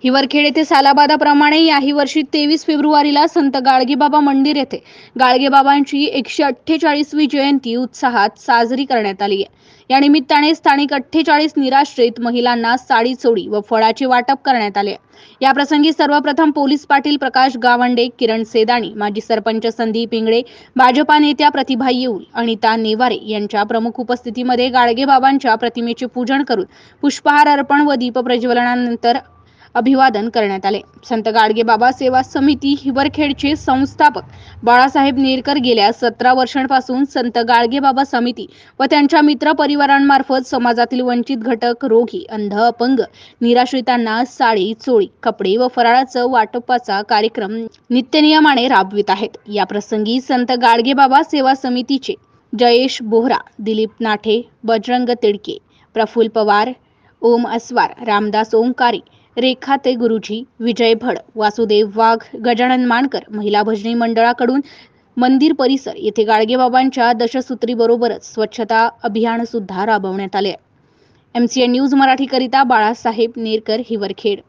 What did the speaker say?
हिवरखेड येथे सालाबादाप्रमाणे याही वर्षी 23 फेब्रुवारीला संत गाडगेबाबा मंदिर येथे गाडगेबाबांची 148वी जयंती उत्साहात साजरी करण्यात आली आहे। या निमित्ताने स्थानिक 48 निराश्रित महिलांना साडी चोळी व फळाचे वाटप करण्यात आले। या प्रसंगी सर्वप्रथम पोलीस पाटील प्रकाश गावंडे, किरण सेदानी, माजी सरपंच संदीप इंगळे, भाजपा नेत्या प्रतिभा येऊल, अनिता नेवारे यांच्या प्रमुख उपस्थितीमध्ये गाडगेबाबांच्या प्रतिमेचे पूजन करून पुष्पहार अर्पण व दीप प्रज्वलनानंतर अभिवादन करण्यात आले। संत गाडगेबाबा सेवा समिती हिवरखेडचे संस्थापक बाळासाहेब नेरकर गेल्या 17 वर्षांपासून संत गाडगेबाबा समिती व त्यांच्या मित्र परिवारांमार्फत समाजातील वंचित घटक, रोगी, अंध, अपंग, निराश्रितांना साडी, चोळी, कपडे व फराळाचं वाटपाचा कार्यक्रम नित्यनियमाने राबवित आहेत। या प्रसंगी संत गाडगेबाबा सेवा समितीचे जयेश बोहरा, दिलीप नाठे, बजरंग तिडके, प्रफुल्ल पवार, ओम अस्वार, रामदास ओंकारी, रेखाते गुरुजी, विजय भड, वासुदेव वाघ, गजानन मानकर, महिला भजनी मंडळाकडून मंदिर परिसर येथे गाडगेबाबांच्या दशसूत्री बरोबरच स्वच्छता अभियान सुद्धा राबवण्यात आले। MCN न्यूज मराठी करिता बाळासाहेब नेरकर, हिवरखेड।